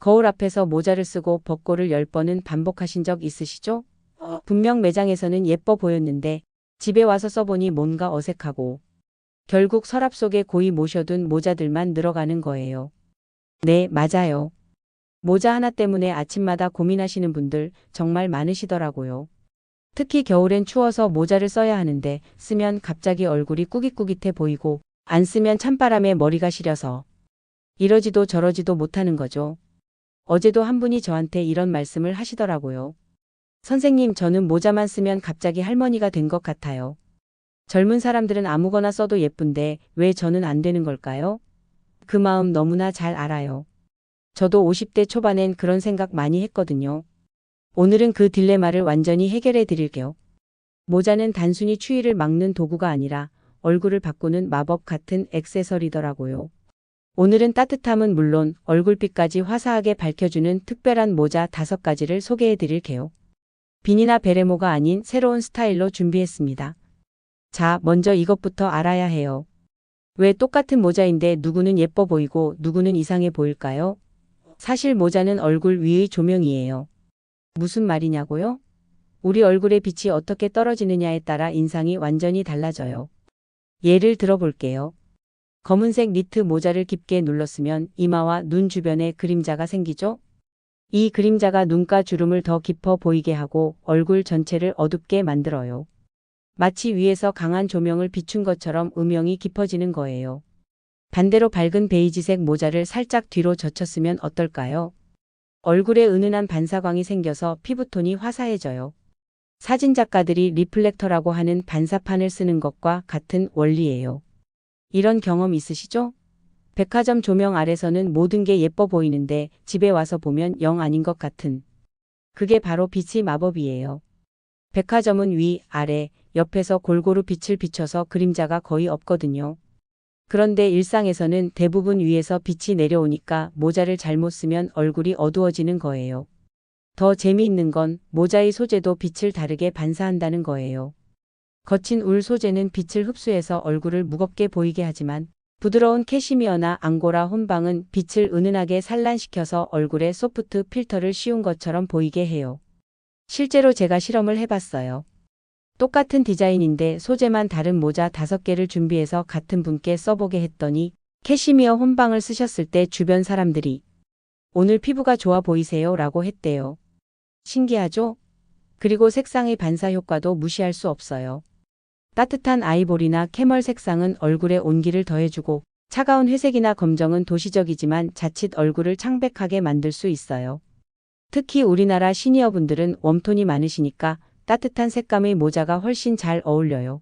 거울 앞에서 모자를 쓰고 벚꽃을 10번은 반복하신 적 있으시죠? 분명 매장에서는 예뻐 보였는데 집에 와서 써보니 뭔가 어색하고 결국 서랍 속에 고이 모셔둔 모자들만 늘어가는 거예요. 네, 맞아요. 모자 하나 때문에 아침마다 고민하시는 분들 정말 많으시더라고요. 특히 겨울엔 추워서 모자를 써야 하는데 쓰면 갑자기 얼굴이 꾸깃꾸깃해 보이고 안 쓰면 찬바람에 머리가 시려서 이러지도 저러지도 못하는 거죠. 어제도 한 분이 저한테 이런 말씀을 하시더라고요. 선생님, 저는 모자만 쓰면 갑자기 할머니가 된 것 같아요. 젊은 사람들은 아무거나 써도 예쁜데 왜 저는 안 되는 걸까요? 그 마음 너무나 잘 알아요. 저도 50대 초반엔 그런 생각 많이 했거든요. 오늘은 그 딜레마를 완전히 해결해 드릴게요. 모자는 단순히 추위를 막는 도구가 아니라 얼굴을 바꾸는 마법 같은 액세서리더라고요. 오늘은 따뜻함은 물론 얼굴빛까지 화사하게 밝혀주는 특별한 모자 5가지를 소개해 드릴게요. 비니나 베레모가 아닌 새로운 스타일로 준비했습니다. 자, 먼저 이것부터 알아야 해요. 왜 똑같은 모자인데 누구는 예뻐 보이고 누구는 이상해 보일까요? 사실 모자는 얼굴 위의 조명이에요. 무슨 말이냐고요? 우리 얼굴의 빛이 어떻게 떨어지느냐에 따라 인상이 완전히 달라져요. 예를 들어 볼게요. 검은색 니트 모자를 깊게 눌렀으면 이마와 눈 주변에 그림자가 생기죠? 이 그림자가 눈가 주름을 더 깊어 보이게 하고 얼굴 전체를 어둡게 만들어요. 마치 위에서 강한 조명을 비춘 것처럼 음영이 깊어지는 거예요. 반대로 밝은 베이지색 모자를 살짝 뒤로 젖혔으면 어떨까요? 얼굴에 은은한 반사광이 생겨서 피부톤이 화사해져요. 사진작가들이 리플렉터라고 하는 반사판을 쓰는 것과 같은 원리예요. 이런 경험 있으시죠? 백화점 조명 아래서는 모든 게 예뻐 보이는데 집에 와서 보면 영 아닌 것 같은. 그게 바로 빛의 마법이에요. 백화점은 위, 아래, 옆에서 골고루 빛을 비춰서 그림자가 거의 없거든요. 그런데 일상에서는 대부분 위에서 빛이 내려오니까 모자를 잘못 쓰면 얼굴이 어두워지는 거예요. 더 재미있는 건 모자의 소재도 빛을 다르게 반사한다는 거예요. 거친 울 소재는 빛을 흡수해서 얼굴을 무겁게 보이게 하지만 부드러운 캐시미어나 앙고라 혼방은 빛을 은은하게 산란시켜서 얼굴에 소프트 필터를 씌운 것처럼 보이게 해요. 실제로 제가 실험을 해봤어요. 똑같은 디자인인데 소재만 다른 모자 5개를 준비해서 같은 분께 써보게 했더니 캐시미어 혼방을 쓰셨을 때 주변 사람들이 오늘 피부가 좋아 보이세요 라고 했대요. 신기하죠? 그리고 색상의 반사 효과도 무시할 수 없어요. 따뜻한 아이보리나 캐멀 색상은 얼굴에 온기를 더해주고 차가운 회색이나 검정은 도시적이지만 자칫 얼굴을 창백하게 만들 수 있어요. 특히 우리나라 시니어분들은 웜톤이 많으시니까 따뜻한 색감의 모자가 훨씬 잘 어울려요.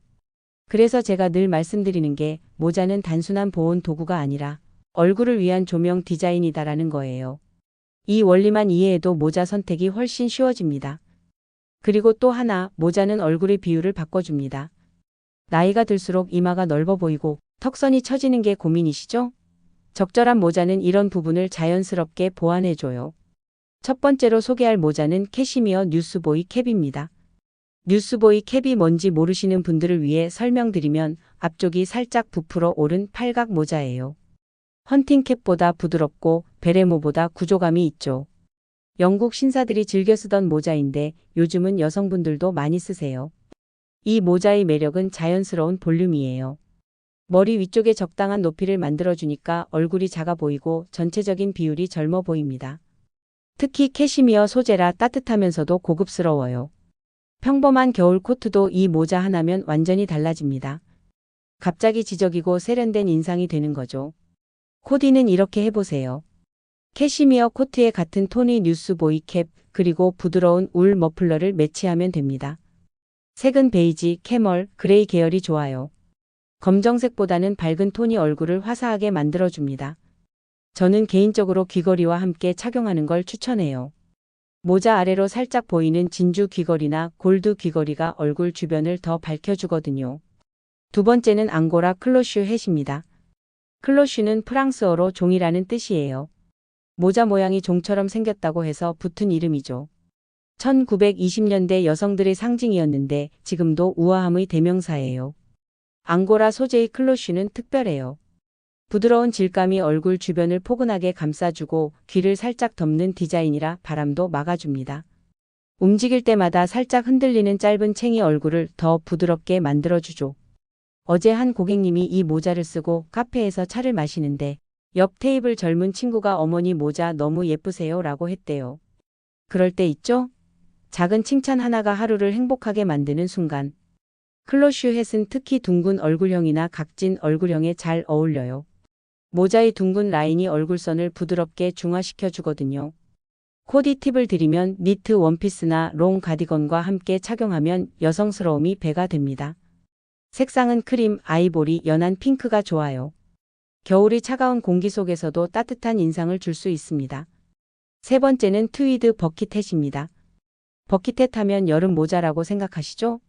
그래서 제가 늘 말씀드리는 게 모자는 단순한 보온 도구가 아니라 얼굴을 위한 조명 디자인이다라는 거예요. 이 원리만 이해해도 모자 선택이 훨씬 쉬워집니다. 그리고 또 하나, 모자는 얼굴의 비율을 바꿔줍니다. 나이가 들수록 이마가 넓어 보이고 턱선이 처지는 게 고민이시죠? 적절한 모자는 이런 부분을 자연스럽게 보완해줘요. 첫 번째로 소개할 모자는 캐시미어 뉴스보이 캡입니다. 뉴스보이 캡이 뭔지 모르시는 분들을 위해 설명드리면 앞쪽이 살짝 부풀어 오른 팔각 모자예요. 헌팅캡보다 부드럽고 베레모보다 구조감이 있죠. 영국 신사들이 즐겨 쓰던 모자인데 요즘은 여성분들도 많이 쓰세요. 이 모자의 매력은 자연스러운 볼륨이에요. 머리 위쪽에 적당한 높이를 만들어주니까 얼굴이 작아 보이고 전체적인 비율이 젊어 보입니다. 특히 캐시미어 소재라 따뜻하면서도 고급스러워요. 평범한 겨울 코트도 이 모자 하나면 완전히 달라집니다. 갑자기 지적이고 세련된 인상이 되는 거죠. 코디는 이렇게 해보세요. 캐시미어 코트에 같은 톤의 뉴스보이 캡, 그리고 부드러운 울 머플러를 매치하면 됩니다. 색은 베이지, 캐멀, 그레이 계열이 좋아요. 검정색보다는 밝은 톤이 얼굴을 화사하게 만들어줍니다. 저는 개인적으로 귀걸이와 함께 착용하는 걸 추천해요. 모자 아래로 살짝 보이는 진주 귀걸이나 골드 귀걸이가 얼굴 주변을 더 밝혀주거든요. 두 번째는 앙고라 클로슈 햇입니다. 클로슈는 프랑스어로 종이라는 뜻이에요. 모자 모양이 종처럼 생겼다고 해서 붙은 이름이죠. 1920년대 여성들의 상징이었는데 지금도 우아함의 대명사예요. 앙고라 소재의 클로슈는 특별해요. 부드러운 질감이 얼굴 주변을 포근하게 감싸주고 귀를 살짝 덮는 디자인이라 바람도 막아줍니다. 움직일 때마다 살짝 흔들리는 짧은 챙이 얼굴을 더 부드럽게 만들어주죠. 어제 한 고객님이 이 모자를 쓰고 카페에서 차를 마시는데 옆 테이블 젊은 친구가 어머니 모자 너무 예쁘세요 라고 했대요. 그럴 때 있죠? 작은 칭찬 하나가 하루를 행복하게 만드는 순간. 클로슈햇은 특히 둥근 얼굴형이나 각진 얼굴형에 잘 어울려요. 모자의 둥근 라인이 얼굴선을 부드럽게 중화시켜 주거든요. 코디 팁을 드리면 니트 원피스나 롱 가디건과 함께 착용하면 여성스러움이 배가 됩니다. 색상은 크림, 아이보리, 연한 핑크가 좋아요. 겨울이 차가운 공기 속에서도 따뜻한 인상을 줄 수 있습니다. 세 번째는 트위드 버킷햇입니다. 버킷햇 하면 여름 모자라고 생각하시죠?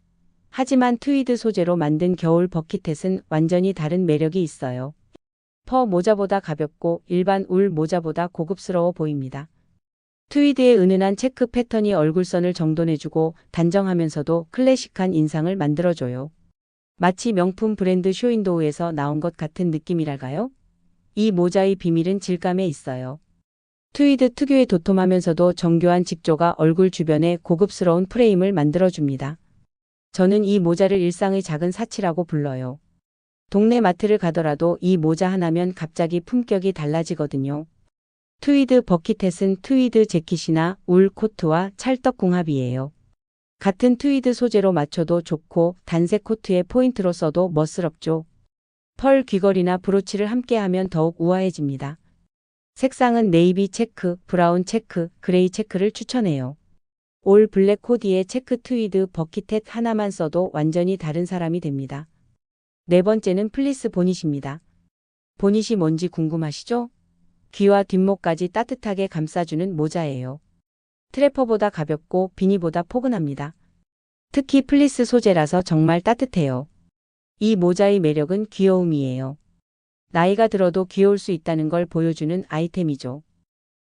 하지만 트위드 소재로 만든 겨울 버킷햇은 완전히 다른 매력이 있어요. 퍼 모자보다 가볍고 일반 울 모자보다 고급스러워 보입니다. 트위드의 은은한 체크 패턴이 얼굴선을 정돈해주고 단정하면서도 클래식한 인상을 만들어줘요. 마치 명품 브랜드 쇼윈도우에서 나온 것 같은 느낌이랄까요? 이 모자의 비밀은 질감에 있어요. 트위드 특유의 도톰하면서도 정교한 직조가 얼굴 주변에 고급스러운 프레임을 만들어줍니다. 저는 이 모자를 일상의 작은 사치라고 불러요. 동네 마트를 가더라도 이 모자 하나면 갑자기 품격이 달라지거든요. 트위드 버킷햇은 트위드 재킷이나 울 코트와 찰떡 궁합이에요. 같은 트위드 소재로 맞춰도 좋고 단색 코트에 포인트로 써도 멋스럽죠. 펄 귀걸이나 브로치를 함께하면 더욱 우아해집니다. 색상은 네이비 체크, 브라운 체크, 그레이 체크를 추천해요. 올 블랙 코디에 체크 트위드 버킷햇 하나만 써도 완전히 다른 사람이 됩니다. 네 번째는 플리스 보닛입니다. 보닛이 뭔지 궁금하시죠? 귀와 뒷목까지 따뜻하게 감싸주는 모자예요. 트래퍼보다 가볍고 비니보다 포근합니다. 특히 플리스 소재라서 정말 따뜻해요. 이 모자의 매력은 귀여움이에요. 나이가 들어도 귀여울 수 있다는 걸 보여주는 아이템이죠.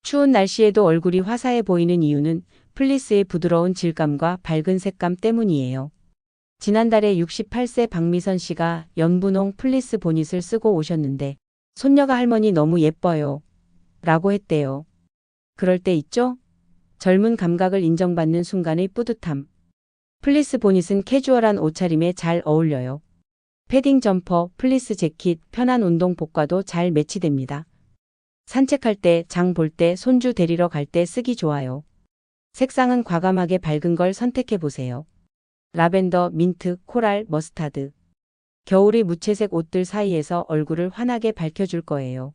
추운 날씨에도 얼굴이 화사해 보이는 이유는 플리스의 부드러운 질감과 밝은 색감 때문이에요. 지난달에 68세 박미선 씨가 연분홍 플리스 보닛을 쓰고 오셨는데 손녀가 할머니 너무 예뻐요. 라고 했대요. 그럴 때 있죠? 젊은 감각을 인정받는 순간의 뿌듯함. 플리스 보닛은 캐주얼한 옷차림에 잘 어울려요. 패딩 점퍼, 플리스 재킷, 편한 운동복과도 잘 매치됩니다. 산책할 때, 장 볼 때, 손주 데리러 갈 때 쓰기 좋아요. 색상은 과감하게 밝은 걸 선택해보세요. 라벤더, 민트, 코랄, 머스타드. 겨울의 무채색 옷들 사이에서 얼굴을 환하게 밝혀줄 거예요.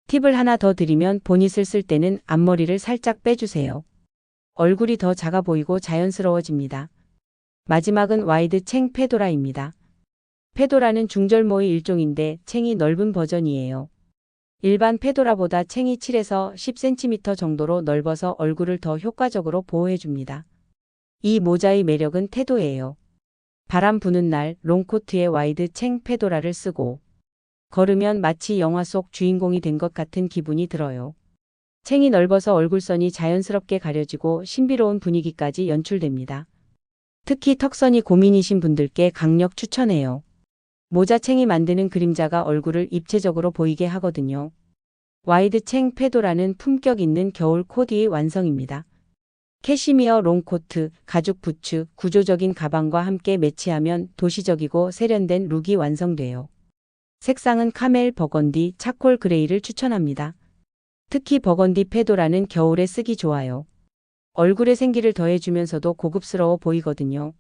팁을 하나 더 드리면 보닛을 쓸 때는 앞머리를 살짝 빼주세요. 얼굴이 더 작아 보이고 자연스러워집니다. 마지막은 와이드 챙 페도라입니다. 페도라는 중절모의 일종인데 챙이 넓은 버전이에요. 일반 페도라보다 챙이 7에서 10cm 정도로 넓어서 얼굴을 더 효과적으로 보호해줍니다. 이 모자의 매력은 태도예요. 바람 부는 날 롱코트에 와이드 챙 페도라를 쓰고 걸으면 마치 영화 속 주인공이 된 것 같은 기분이 들어요. 챙이 넓어서 얼굴선이 자연스럽게 가려지고 신비로운 분위기까지 연출됩니다. 특히 턱선이 고민이신 분들께 강력 추천해요. 모자챙이 만드는 그림자가 얼굴을 입체적으로 보이게 하거든요. 와이드 챙 페도라는 품격 있는 겨울 코디의 완성입니다. 캐시미어 롱코트, 가죽 부츠, 구조적인 가방과 함께 매치하면 도시적이고 세련된 룩이 완성돼요. 색상은 카멜 버건디, 차콜 그레이를 추천합니다. 특히 버건디 페도라는 겨울에 쓰기 좋아요. 얼굴에 생기를 더해주면서도 고급스러워 보이거든요.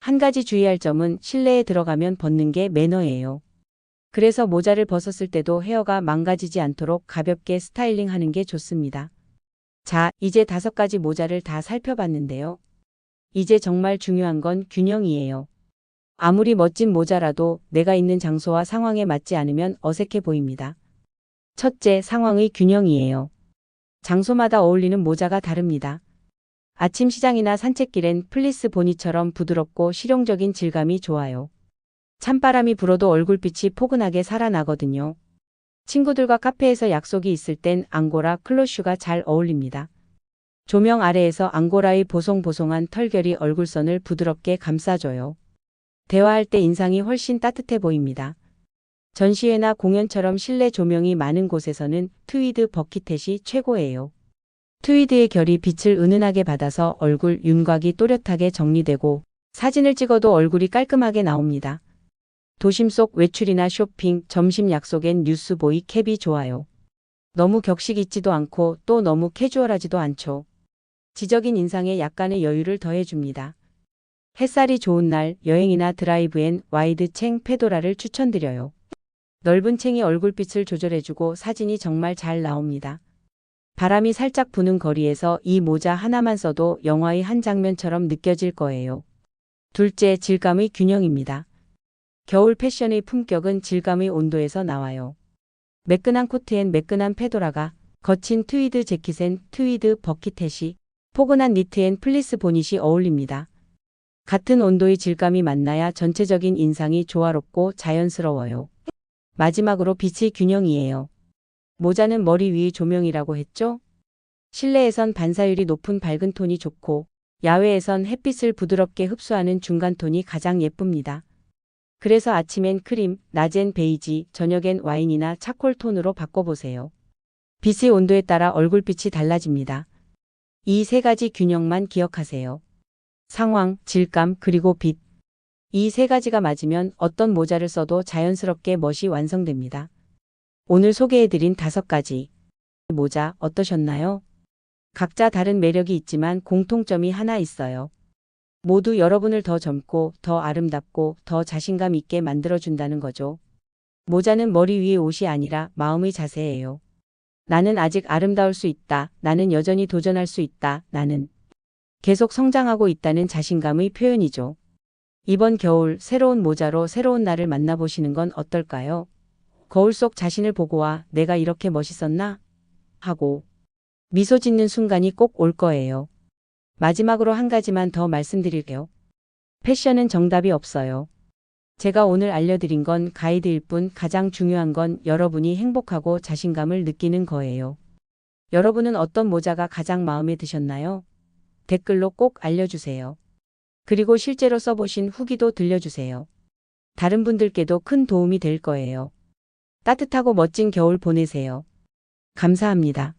한 가지 주의할 점은 실내에 들어가면 벗는 게 매너예요. 그래서 모자를 벗었을 때도 헤어가 망가지지 않도록 가볍게 스타일링하는 게 좋습니다. 자, 이제 5가지 모자를 다 살펴봤는데요. 이제 정말 중요한 건 균형이에요. 아무리 멋진 모자라도 내가 있는 장소와 상황에 맞지 않으면 어색해 보입니다. 첫째, 상황의 균형이에요. 장소마다 어울리는 모자가 다릅니다. 아침 시장이나 산책길엔 플리스 보니처럼 부드럽고 실용적인 질감이 좋아요. 찬바람이 불어도 얼굴빛이 포근하게 살아나거든요. 친구들과 카페에서 약속이 있을 땐 앙고라 클로슈가 잘 어울립니다. 조명 아래에서 앙고라의 보송보송한 털결이 얼굴선을 부드럽게 감싸줘요. 대화할 때 인상이 훨씬 따뜻해 보입니다. 전시회나 공연처럼 실내 조명이 많은 곳에서는 트위드 버킷햇이 최고예요. 트위드의 결이 빛을 은은하게 받아서 얼굴 윤곽이 또렷하게 정리되고 사진을 찍어도 얼굴이 깔끔하게 나옵니다. 도심 속 외출이나 쇼핑, 점심 약속엔 뉴스보이 캡이 좋아요. 너무 격식 있지도 않고 또 너무 캐주얼하지도 않죠. 지적인 인상에 약간의 여유를 더해줍니다. 햇살이 좋은 날 여행이나 드라이브엔 와이드 챙 페도라를 추천드려요. 넓은 챙이 얼굴빛을 조절해주고 사진이 정말 잘 나옵니다. 바람이 살짝 부는 거리에서 이 모자 하나만 써도 영화의 한 장면처럼 느껴질 거예요. 둘째, 질감의 균형입니다. 겨울 패션의 품격은 질감의 온도에서 나와요. 매끈한 코트엔 매끈한 페도라가, 거친 트위드 재킷엔 트위드 버킷햇이, 포근한 니트엔 플리스 보닛이 어울립니다. 같은 온도의 질감이 만나야 전체적인 인상이 조화롭고 자연스러워요. 마지막으로 빛의 균형이에요. 모자는 머리 위의 조명이라고 했죠? 실내에선 반사율이 높은 밝은 톤이 좋고 야외에선 햇빛을 부드럽게 흡수하는 중간 톤이 가장 예쁩니다. 그래서 아침엔 크림, 낮엔 베이지, 저녁엔 와인이나 차콜 톤으로 바꿔보세요. 빛의 온도에 따라 얼굴빛이 달라집니다. 이 세 가지 균형만 기억하세요. 상황, 질감, 그리고 빛. 이 세 가지가 맞으면 어떤 모자를 써도 자연스럽게 멋이 완성됩니다. 오늘 소개해드린 5가지 모자 어떠셨나요? 각자 다른 매력이 있지만 공통점이 하나 있어요. 모두 여러분을 더 젊고 더 아름답고 더 자신감 있게 만들어준다는 거죠. 모자는 머리 위의 옷이 아니라 마음의 자세예요. 나는 아직 아름다울 수 있다. 나는 여전히 도전할 수 있다. 나는 계속 성장하고 있다는 자신감의 표현이죠. 이번 겨울 새로운 모자로 새로운 나를 만나보시는 건 어떨까요? 거울 속 자신을 보고 와 내가 이렇게 멋있었나? 하고 미소 짓는 순간이 꼭 올 거예요. 마지막으로 한 가지만 더 말씀드릴게요. 패션은 정답이 없어요. 제가 오늘 알려드린 건 가이드일 뿐 가장 중요한 건 여러분이 행복하고 자신감을 느끼는 거예요. 여러분은 어떤 모자가 가장 마음에 드셨나요? 댓글로 꼭 알려주세요. 그리고 실제로 써보신 후기도 들려주세요. 다른 분들께도 큰 도움이 될 거예요. 따뜻하고 멋진 겨울 보내세요. 감사합니다.